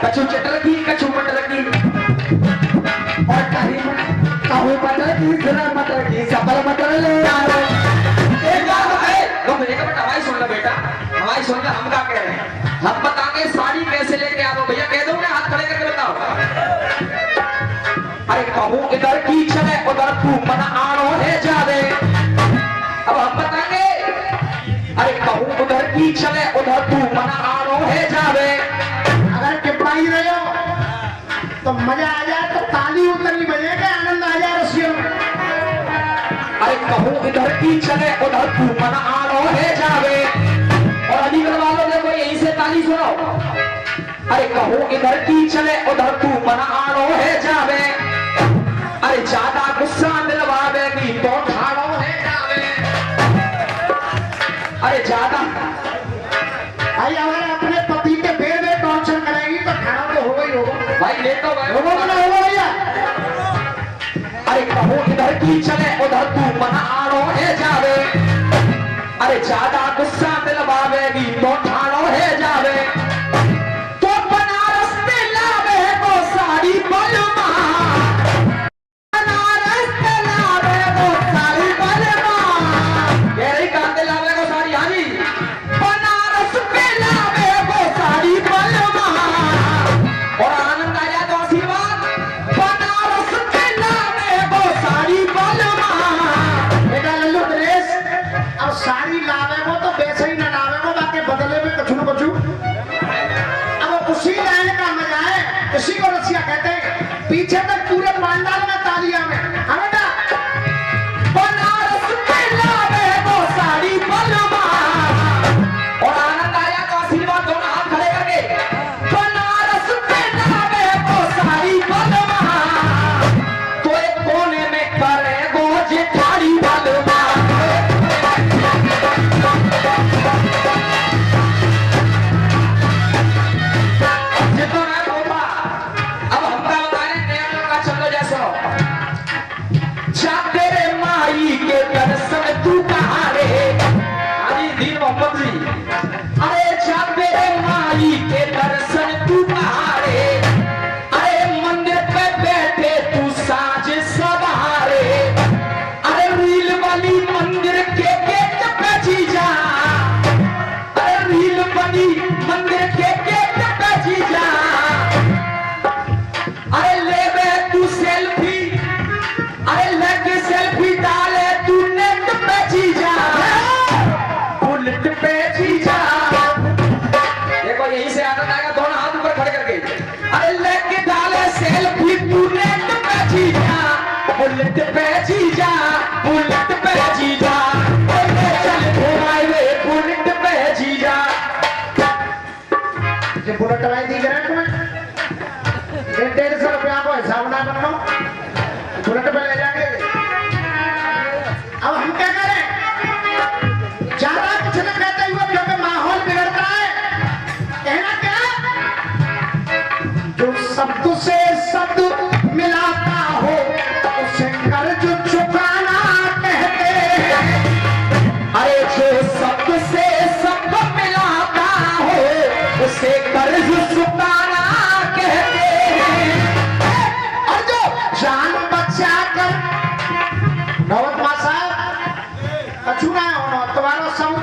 कछु चटरकी कछु मटरकी और कहूँ मटरकी जरा मटरकी सबल मटर ले यार एक बात है तो मेरे का बेटा हमारी सुन लो बेटा हमारी सुन लो हम क्या कह रहे हैं हम बताएंगे साड़ी कैसे लेके आओ भैया कह दो हाथ खड़े करके बताओ अरे कहूँ इधर की चले उधर तू मना आनो है जावे अब हम बताएंगे अरे कहूँ उधर की चले उधर तू मना आनो है जावे अगर टिप्पाई रहे हो तो मजा आ जाए तो ताली उतरनी बजेगा आनंद आ जाए रसियों में अरे कहूँ इधर की चले उधर तू मना आनो है जावे और अलीगढ़ वालों देखो यहीं से ताली सुनो अरे कहूँ इधर की चले उधर तू मना आनो है जावे अरे ज्यादा गुस्सा दिलवावेगी तो ठाड़ो है जावे अरे ज्यादा भाई अगर अपने पति के पेड़ में टॉर्चर करेगी तो खाना तो होगा ही होगा भाई ले तो होगा तो ना होगा भैया अरे कहूँ इधर की चले उधर तू मना आनो है जावे अरे ज्यादा गुस्सा दिलवावेगी तो ठाड़ो है जावे तो बनारस में लावे वो साड़ी बलमा बनारस में लावे वो साड़ी बलमा कह रही कांते लावे वो साड़ी हाँ जी बनारस में लावे वो साड़ी बलमा और आनंद आ जाए तो आशीर्वाद बनारस में लावे वो साड़ी बलमा बेटा लल्लू नरेश अब साड़ी लावे वो तो वैसे ही ना लावे वो बाकी बदले में कछु न कछु अब उसी लाने का मजा है इसी को रसिया कहते हैं पीछे तक पूरे पांडाल में तालियां में हाँ बेटा बनारस में लावे वो साड़ी बलमा और आनंद आया तो आशीर्वाद दोनों हाथ खड़े करके बनारस में लावे वो साड़ी बलमा तो एक कोने में करे वो जेठाड़ी बलमा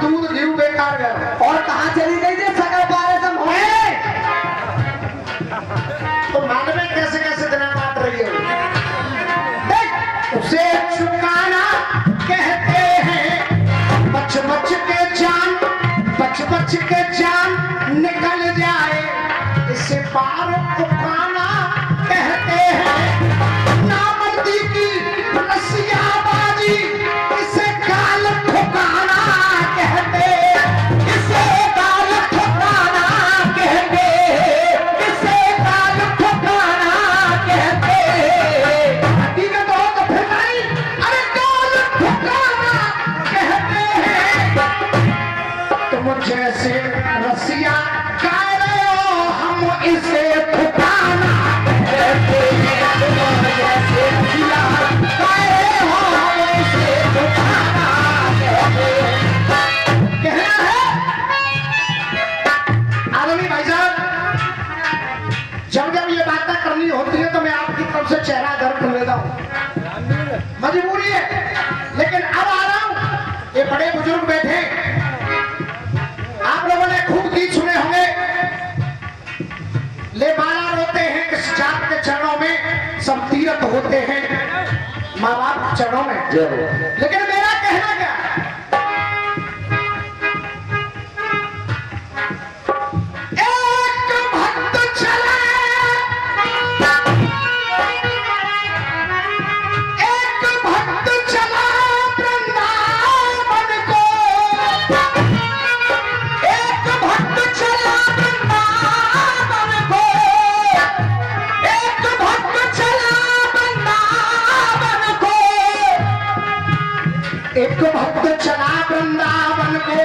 दूध घी बेकार गया। और कहाँ चली गई थी सकल पारे तुम हो? तो मालूम है कैसे कैसे दिन काट रही है। देख, उसे चुकाना कहते हैं, बच बच के जान, बच बच के जान निकल जाए, इसे पार चुकाना कहते हैं। नामर्दी की रसियाबाजी, इसे गाल ठुकाना कहते हैं, इसे गाल ठुकाना कहते हैं, इसे गाल ठुकाना कहते हैं। हकीकत हो तो फिर नहीं, अरे गाल ठुकाना कहते हैं। तुम जैसे रसिया गा रहे हो, हम इसे ठुकाना कहते हैं। तुम जैसे रसिया गा रहे हो, हम इसे ठुकाना कहते हैं। कहना है आदमी भाई साहब, जब जब ये बातें करनी होती है तो मैं आपकी तरफ से चेहरा दर्द कर लेता हूँ, मजबूरी है। लेकिन अब आ रहा हूँ, ये बड़े बुजुर्ग बैठे, आप लोगों ने खूब गीत सुने होंगे। ले माला रोते हैं किस जात के चरणों में, सब तीरथ होते हैं माँ बाप के चरणों में। लेकिन मेरा कहना क्या है, एक भक्त चला, एक भक्त चला वृंदावन को, एक भक्त चला वृंदावन को, एक भक्त चला वृंदावन को, एक भक्त चला वृंदावन को,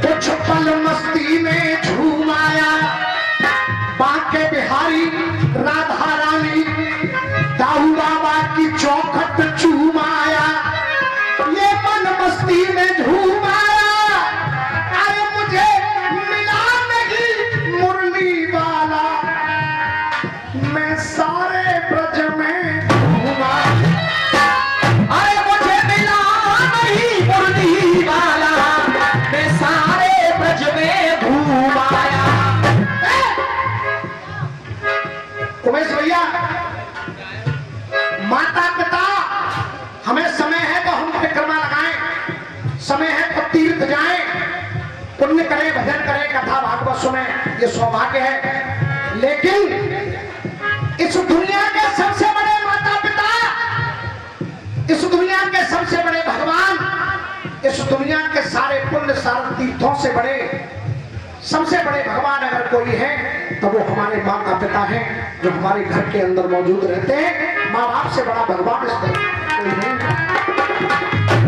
कुछ पल मस्ती में झूम आया, बांके बिहारी राधा रानी दाऊ बाबा की चौखट चूम आया, ये मन मस्ती में झूम आया। अरे मुझे मिला नहीं मुरली वाला, मैं सारे ब्रज में घूमा। अरे मुझे मिला नहीं मुरली वाला, मैं सारे ब्रज में घूम आया। उमेश भैया, माता पिता, हमें समय है तो हम परिक्रमा लगाएं, समय है तो तीर्थ जाएं, पुण्य करें, भजन करें, कथा भागवत सुने, ये सौभाग्य है। लेकिन इस दुनिया के सबसे बड़े माता पिता, इस दुनिया के सबसे बड़े भगवान, इस दुनिया के सारे पुण्य सारे तीर्थों से बड़े, सबसे बड़े भगवान अगर कोई है तो वो हमारे माता पिता हैं, जो हमारे घर के अंदर मौजूद रहते हैं। माँ बाप से बड़ा भगवान इस तरह कोई नहीं।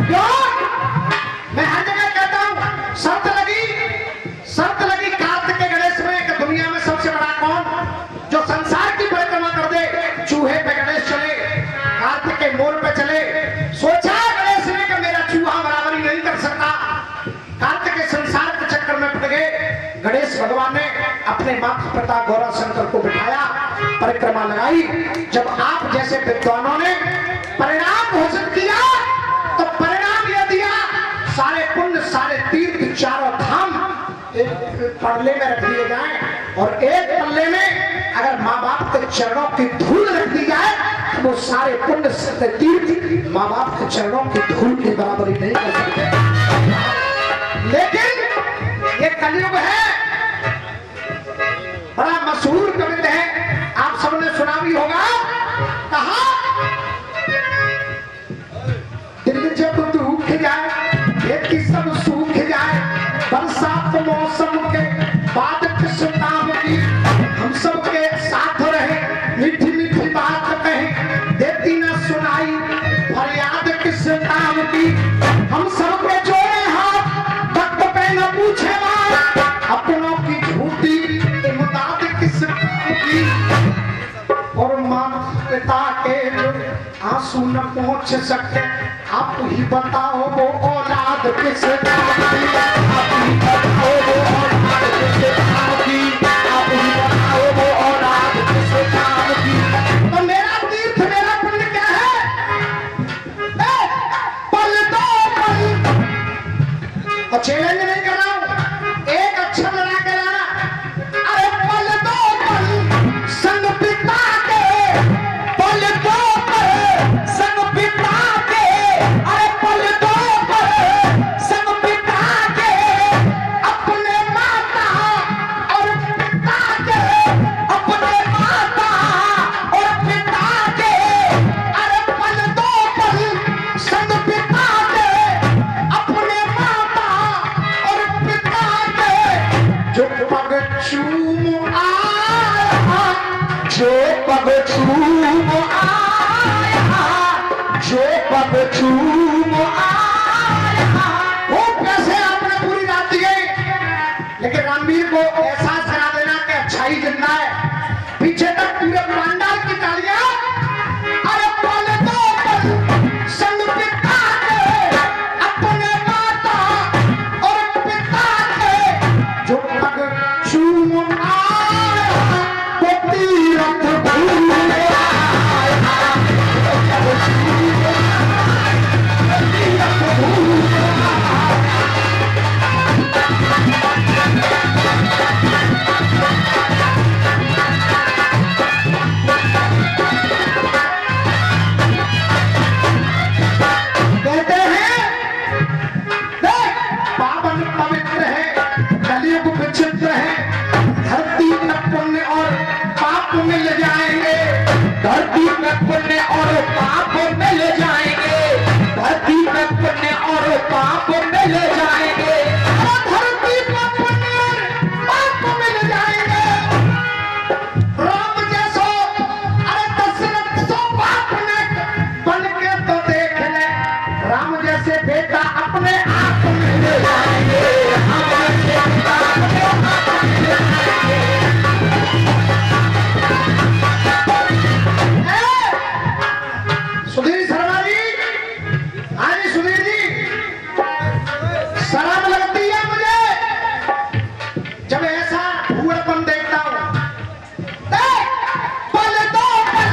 क्यों? मैं हर जगह कहता हूँ, शर्त लगी कार्तिक के गणेश में कि दुनिया में सबसे बड़ा कौन, जो संसार की परिक्रमा कर दे। चूहे पे गणेश चले, कार्तिक के मोर पे चले, सोचा गणेश ने कि मेरा चूहा बराबरी नहीं कर सकता। कार्तिक के संसार के चक्कर में पड़ गए। गणेश भगवान ने अपने माता पिता गौरा शंकर को बिठाया, परिक्रमा लगाई। जब आप जैसे विद्वानों ने परिणाम घोषित किया तो परिणाम यह दिया, सारे पुण्य सारे तीर्थ चारों धाम एक पल्ले में रख दिए जाएं, और एक पल्ले में अगर माँ बाप के चरणों की धूल रख दी जाए तो वो सारे पुण्य सारे तीर्थ माँ बाप के चरणों की धूल की बराबरी नहीं कर सकते। लेकिन ये कलयुग है, बड़ा मशहूर कवित है, आप सबने सुना भी होगा। कहा, दिल जब दुख जाए, खेती सब सूख जाए, बरसात मौसम के बाद किस काम की, हम सबके साथ रहे, मीठी मीठी बात कहे, देती ना सुनाई फरियाद किस काम की। हम सबके जोड़े हाथ, वक्त पे न पूछे बात, अपनों की झूठी इमदाद किस काम की। और माँ पिता के जो आंसू न पहुंच सके, आप ही बताओ वो औलाद किस काम की। आप ही बताओ वो औलाद किस काम की। आप ही बताओ वो औलाद किस काम की। तो मेरा तीर्थ मेरा पुण्य क्या है? पल दो पल चैलेंज नहीं कर रहा हूं, एक अक्षर लगा के लाना। अरे पल दो पल संग बिता के, पल दो पल संग बिता के, अरे पल दो पल संग बिता के, अपने माता और पिता के, अपने माता और पिता के, अरे पल दो पल संग बिता के, अपने माता और पिता के, जो पग चूम आया, जो पग चूम आया, जो पग चूम आया। वो पैसे आपने पूरी रात दिए, लेकिन रणवीर को एहसास करा देना कि अच्छाई जिंदा है। पीछे तक पूरे पंडाल की तालियां। अरे पल दो पल संग पिता के, अपने माता और पिता के, जो पग चूम आया, वो तीरथ भूमि आया, तीरथ भूमि कहते हैं, देख पावन पवित्र है, कलयुग विचित्र है, धरती में पुण्य और पाप मिल जाएंगे, धरती में पुण्य और पाप मिल जाएंगे, धरती में पुण्य और पाप मिल जाएंगे, धरती में पुण्य और पाप मिल जाएंगे। राम जैसो, अरे दशरथ सो बाप ने बन के तो देख ले, राम जैसे बेटा अपने आप मिल जाएंगे। सुधीर शर्मा जी, हाँ जी सुधीर जी, शराब लगती है मुझे जब ऐसा भूलपन देखता हूं। देख, पल दो पल,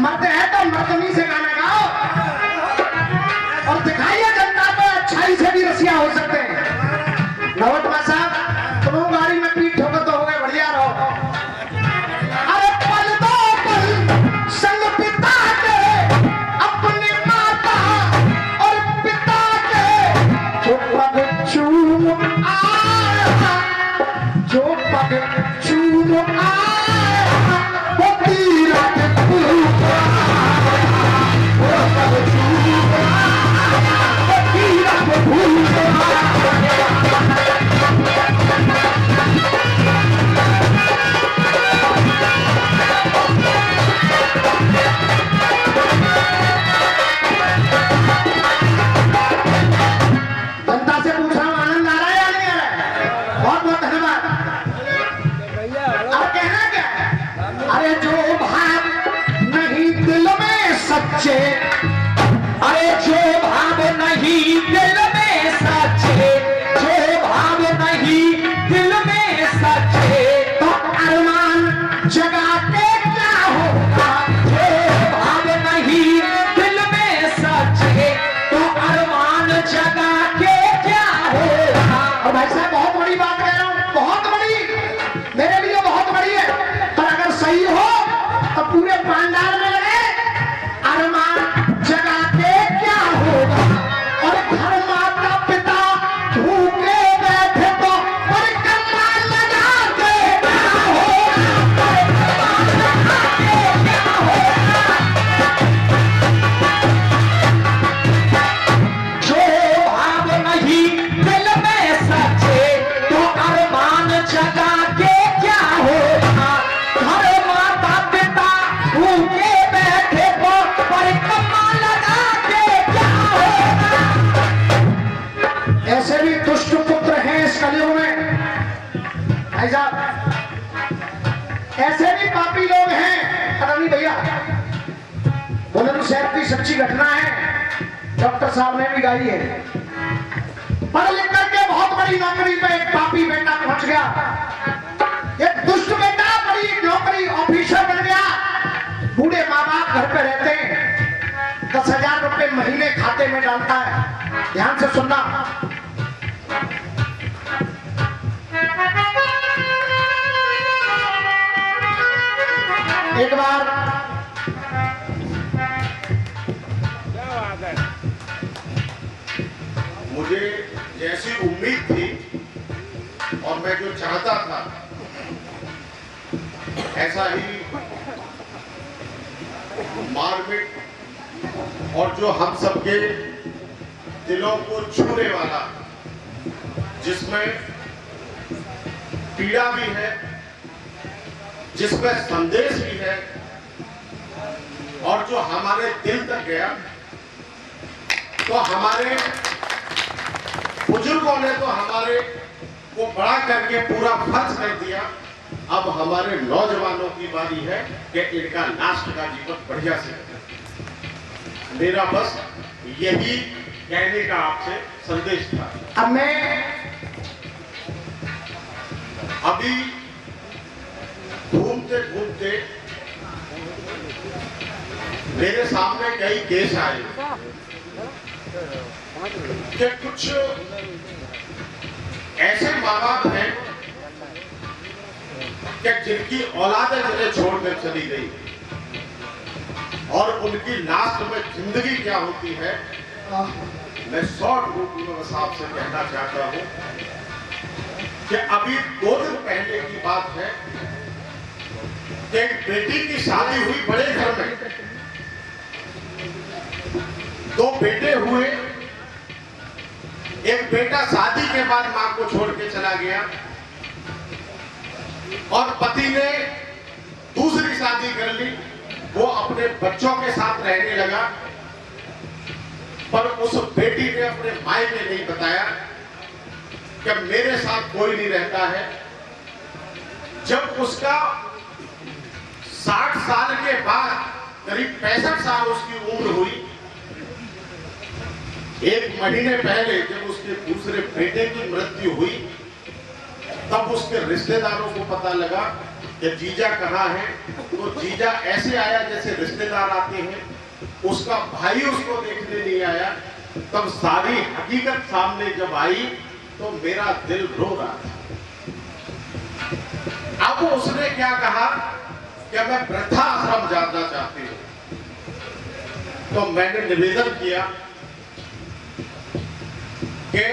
मर्द है तो मर्दनी से गाना गाओ और दिखाइए जनता को अच्छाई से भी रसिया हो सकते हैं। नवोत्मा साहब, तुम गाड़ी में पीठ ठोकर तो हो गए, बढ़िया रहो। अरे पल दो पल संग पिता के, अपने माता और पिता के, जो पग चूम आया, जो पग चूम आया, वो तीरथ भूमि आया, वो पग चूम आया, वो तीरथ भूमि आया। जनता से पूछ रहा हूं, आनंद आ रहा है या नहीं आ रहा है? बहुत बहुत धन्यवाद। अब कहना क्या है? अरे जो भाव नहीं दिल में सच्चे, अरे जो भाव नहीं दिल में सच्चे, जो भाव नहीं दिल में सच्चे, तो अरमान जगा के क्या होगा? जो भाव नहीं दिल में सच्चे, तो अरमान जगा के क्या होगा। और भाई साहब बहुत बड़ी बात कह रहा हूं, बहुत बड़ी, मेरे लिए बहुत बड़ी है, पर अगर सही हो तो पूरे पंडाल में लगे अरमान जगा के क्या होगा। और घर माता पिता भूखे बैठे तो परिक्रमा लगा के क्या होगा, परिक्रमा लगा के क्या होगा। जो भाव नहीं दिल में सच्चे, तो अरमान जगा के क्या होगा। घर माता पिता भूखे बैठे तो परिक्रमा लगा के क्या होगा। ऐसे भी दुष्ट पुत्र हैं इस कलयुग में भाई साहब, ऐसे भी पापी लोग हैं। पता नहीं भैया, बुलंदशहर की सच्ची घटना है, डॉक्टर साहब ने भी गाई है। पढ़ लिख करके बहुत बड़ी नौकरी पे एक पापी बेटा पहुंच गया, एक दुष्ट बेटा बड़ी नौकरी ऑफिसर बन गया। बूढ़े माँ बाप घर पे रहते हैं, 10,000 रुपए महीने खाते में डालता है। ध्यान से सुनना, बार मुझे जैसी उम्मीद थी और मैं जो चाहता था ऐसा ही मारपीट और जो हम सबके दिलों को छूने वाला, जिसमें पीड़ा भी है, जिसमें संदेश भी है और जो हमारे दिल तक गया, तो हमारे बुजुर्गों ने तो हमारे को बड़ा करके पूरा फर्ज कर दिया। अब हमारे नौजवानों की बारी है कि इनका लास्ट का जीवन बढ़िया से करें। मेरा बस यही कहने का आपसे संदेश था। अब मैं अभी घूमते घूमते मेरे सामने कई केस आए कि कुछ ऐसे माँ बाप हैं कि जिनकी औलादें जिन्हें छोड़कर चली गई और उनकी लास्ट में जिंदगी क्या होती है, मैं शॉर्ट रूप में बस आपसे कहना चाहता हूं कि अभी 2 दिन पहले की बात है कि एक बेटी की शादी हुई बड़े घर में। 2 बेटे हुए। एक बेटा शादी के बाद मां को छोड़ के चला गया और पति ने दूसरी शादी कर ली। वो अपने बच्चों के साथ रहने लगा, पर उस बेटी ने अपने माई ने नहीं बताया कि मेरे साथ कोई नहीं रहता है। जब उसका 60 साल के बाद करीब 65 साल उसकी उम्र हुई, 1 महीने पहले जब उसके दूसरे बेटे की मृत्यु हुई, तब उसके रिश्तेदारों को पता लगा कि जीजा कहाँ है। तो जीजा ऐसे आया जैसे रिश्तेदार आते हैं, उसका भाई उसको देखने नहीं आया। तब सारी हकीकत सामने जब आई तो मेरा दिल रो रहा था। अब उसने क्या कहा कि मैं वृद्धाश्रम जाना चाहती हूं। तो मैंने निवेदन किया कि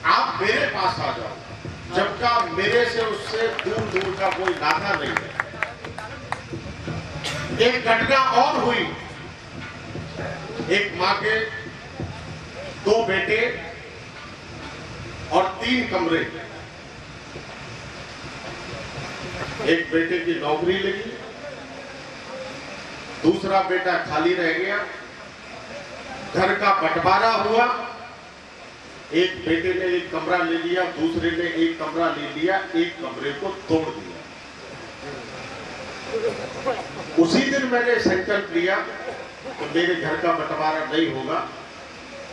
आप मेरे पास आ जाओ, जबकि मेरे से उससे दूर दूर का कोई नाता नहीं है। एक घटना और हुई। एक मां के 2 बेटे और 3 कमरे। एक बेटे की नौकरी लगी, दूसरा बेटा खाली रह गया, घर का बंटवारा हुआ। एक बेटे ने 1 कमरा ले लिया, दूसरे ने 1 कमरा ले लिया, 1 कमरे को तोड़ दिया। उसी दिन मैंने संकल्प लिया तो मेरे घर का बंटवारा नहीं होगा,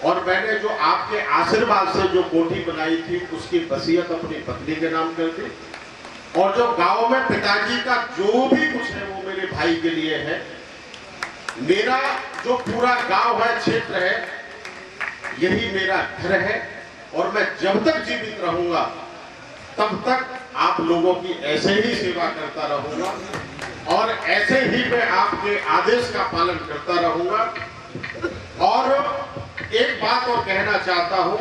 और मैंने जो आपके आशीर्वाद से जो कोठी बनाई थी उसकी वसीयत अपनी पत्नी के नाम कर दी, और जो गांव में पिताजी का जो भी कुछ है वो मेरे भाई के लिए है। मेरा जो पूरा गांव है, क्षेत्र है, यही मेरा घर है, और मैं जब तक जीवित रहूंगा तब तक आप लोगों की ऐसे ही सेवा करता रहूंगा और ऐसे ही मैं आपके आदेश का पालन करता रहूंगा। और एक बात और कहना चाहता हूं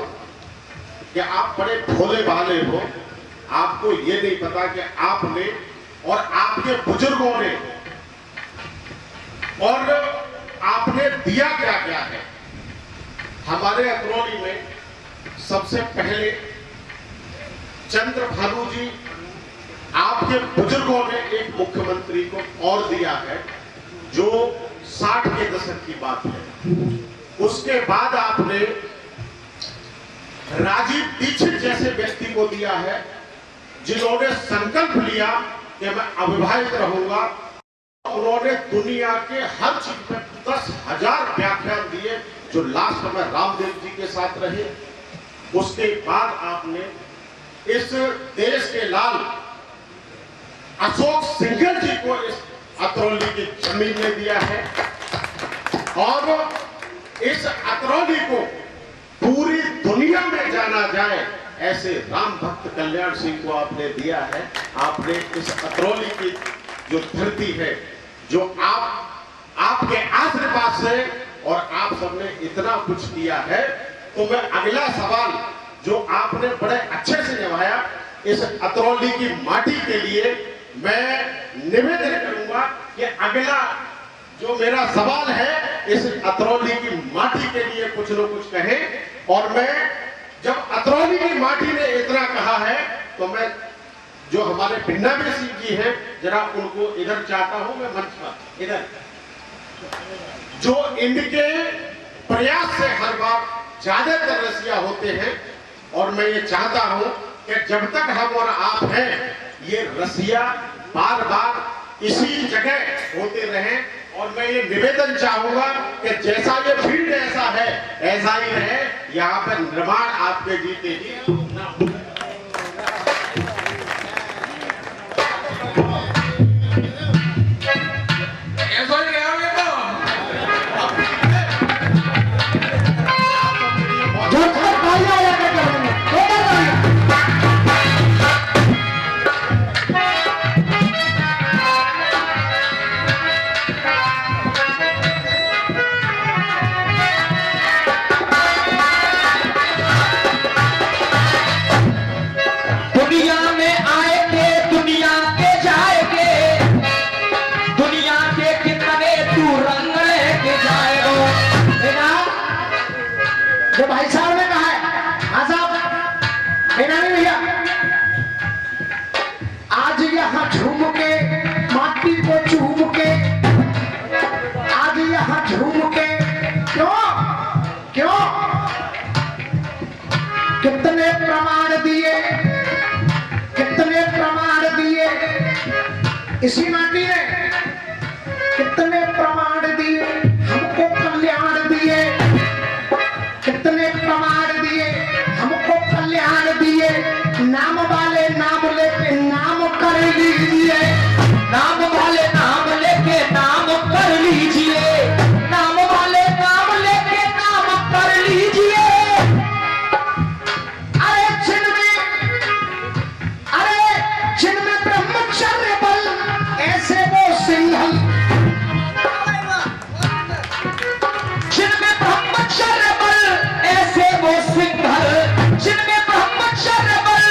कि आप बड़े भोले भाले हो। आपको ये नहीं पता कि आपने और आपके बुजुर्गों ने और आपने दिया क्या क्या है। हमारे अतरौली में सबसे पहले चंद्रभानु जी, आपके बुजुर्गों ने एक मुख्यमंत्री को और दिया है, जो 60 के दशक की बात है। उसके बाद आपने राजीव दीक्षित जैसे व्यक्ति को दिया है, जिन्होंने संकल्प लिया कि मैं अविवाहित रहूंगा। उन्होंने दुनिया के हर चीज में 10,000 व्याख्यान दिए, जो लास्ट में रामदेव जी के साथ रहे। उसके बाद आपने इस देश के लाल अशोक सिंघल जी को इस अतरौली की जमीन में दिया है, और इस अतरौली को पूरी दुनिया में जाना जाए ऐसे राम भक्त कल्याण सिंह को आपने दिया है। आपने इस अतरौली की जो धरती है, जो आपके आशीर्वाद से और आप सबने इतना कुछ किया है, तो मैं अगला सवाल जो आपने बड़े अच्छे से निभाया, इस अतरौली की माटी के लिए मैं निवेदन करूंगा कि अगला जो मेरा सवाल है इस अतरौली की माटी के लिए कुछ न कुछ कहे। और मैं जब अतरौली की माटी ने इतना कहा है तो मैं जो हमारे भिन्ना में सिंह जी हैं जरा उनको इधर चाहता हूं, मैं मंच पर इधर, जो इनके प्रयास से हर बार ज्यादातर रसिया होते हैं। और मैं ये चाहता हूं कि जब तक हम और आप हैं ये रसिया बार बार इसी जगह होते रहें। और मैं ये निवेदन चाहूंगा कि जैसा ये फील्ड ऐसा है ऐसा ही रहे, यहाँ पर निर्माण आपके जीते जी ना हो। जो भाई साहब ने कहा है, हाँ साहब, नहीं भैया, आज यहाँ झूम के माटी को चूम के, आज यहाँ झूम के, क्यों क्यों कितने प्रमाण दिए, कितने प्रमाण दिए इसी माटी ने, कितने प्रमाण दिए हमको कल्याण दिए, कितने प्रमाण दिए हमको कल्याण दिए। नाम वाले नाम लेके नाम कर लीजिए, नाम वाले नाम लेके नाम कर लीजिए, नाम वाले नाम लेके नाम कर लीजिए। अरे जिनमें ब्रह्मचर्य बल ऐसे वो सिंहल, जिनमें ब्रह्मचर्य ऐसे वो सिंघल, जिनमें ब्रह्मचर्य बल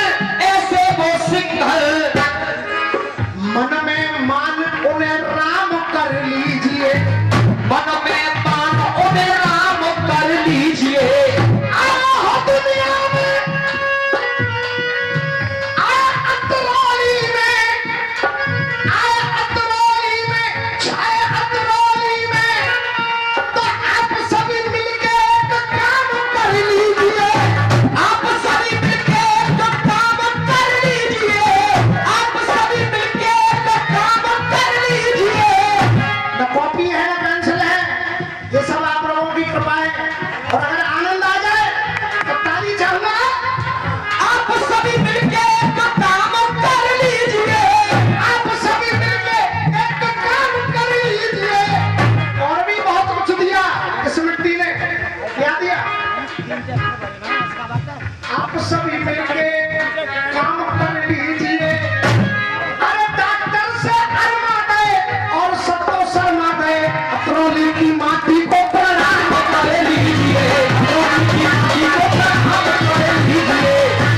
ऐसे वो सिंघल। मन में मान उन्हें राम कर लीजिए, मन में मान उन्हें राम कर लीजिए। आओ दुनिया में, आओ अतरौली में, आओ अतरौली में, छाए अतरौली में, तो आप सभी मिलके काम कर लीजिए, आप सभी मिलके तो काम कर लीजिए, आप सभी मिलके तो काम कर लीजिए। न कॉपी है न पेंसिल है, ये सब आप लोगों की कृपा है। और अगर आनंद आ जाए तो ताली चाहूंगा। आप सभी मिलके तो काम कर लीजिए, आप सभी मिलके एक काम कर लीजिए। और भी बहुत कुछ दिया इस मिट्टी ने, क्या दिया? आप सभी मिलके काम कर लीजिए। अरे डॉक्टर से अरमा गए और सबको शर्मा गए, अतरौली की माटी को प्रणाम कर लीजिए, अतरौली की माटी को प्रणाम कर लीजिए,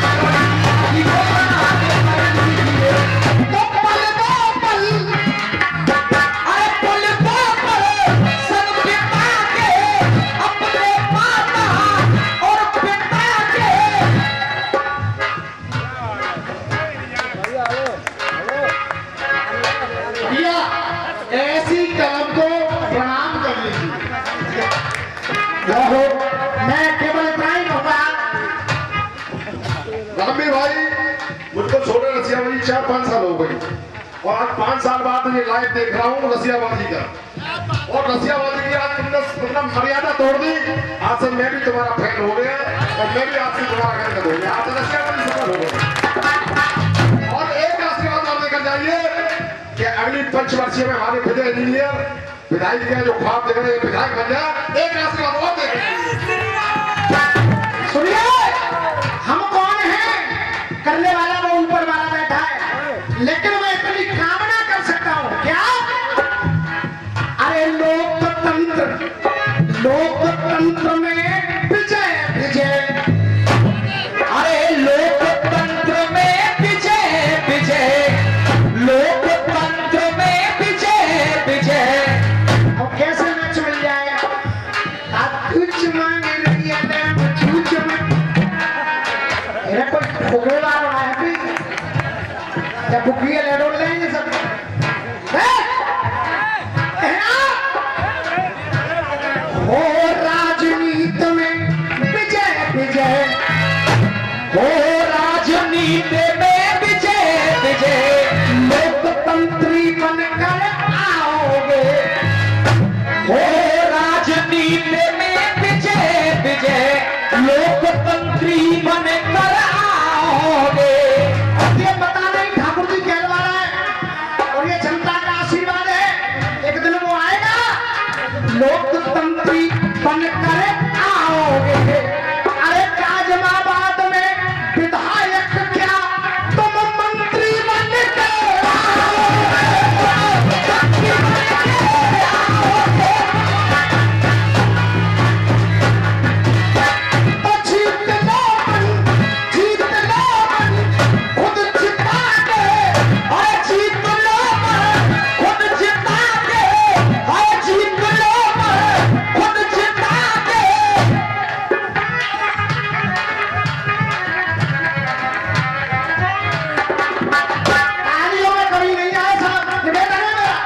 अतरौली को प्रणाम कर लीजिए। तो पल दो पल, अरे पल दो पल सब पिता के, अपने माता और पिता के। भैया ऐसी कलम को प्रणाम कर लीजिए। मैं केवल इतना ही कहूंगा। रमबीर भाई, मुझको छोड़े रसियाबाजी 4-5 साल हो गई और आज 5 साल बाद ये लाइव देख रहा हूँ रसियाबाजी का। और रसियाबाजी की आज तुमने मर्यादा तोड़ दी। आज से मैं भी तुम्हारा फैन हो गया और मैं भी आपसे तुम्हारा घर हो गया। आज रसियाबाजी सफल हो गई। और एक आशीर्वाद और लेकर जाइए कि अगली पंचवर्षीय में हमारे विजय इंजीनियर विधायक के जो ख्वाब देख रहे हैं विधायक बन जाए। एक आशीर्वाद और देखें। सुनिए, हम कौन हैं? करने वाला वो ऊपर वाला बैठा है, लेकिन मैं इतनी कामना कर सकता हूँ फुकरे वाला है भी जब फुकिए ले डोल लेंगे सब हो राजनीति में विजय विजय हो राजनीति में विजय विजय लोकतंत्री बनकर आओगे हो राजनीति में विजय विजय लोकतंत्री बनकर आओगे। ये बता नहीं ठाकुर जी कहने वाला है और ये जनता का आशीर्वाद है एक दिन वो आएगा लोकतंत्री बनकर आओगे। अरे गाजियाबाद में विधायक क्या तुम मंत्री बनकर तो जीत लो खुद जिता के और जीत लो खुद जिता के और जीत लो खुद जिता के। तालियों में कभी नहीं आया साहब निवेदन है मेरा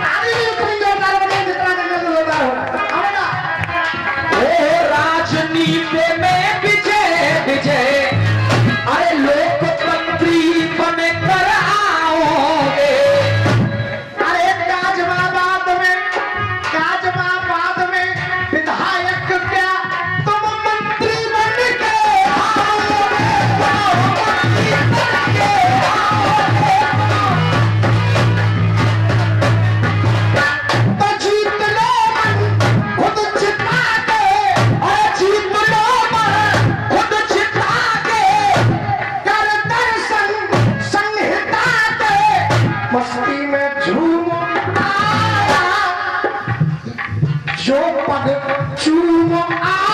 ताली भी उतनी जोरदार बने जितना करने से जोरदार हो आएगा। हो राजनीति में विजय विजय अरे लोकतंत्री बनकर आओगे। अरे गाजियाबाद में विधायक क्या तुम मंत्री बनकर तो जीत लो खुद जिता के और जीत लो खुद जिता के। कर दर्शन संहिता के मस्ती में झूम आया जो पद चूम आया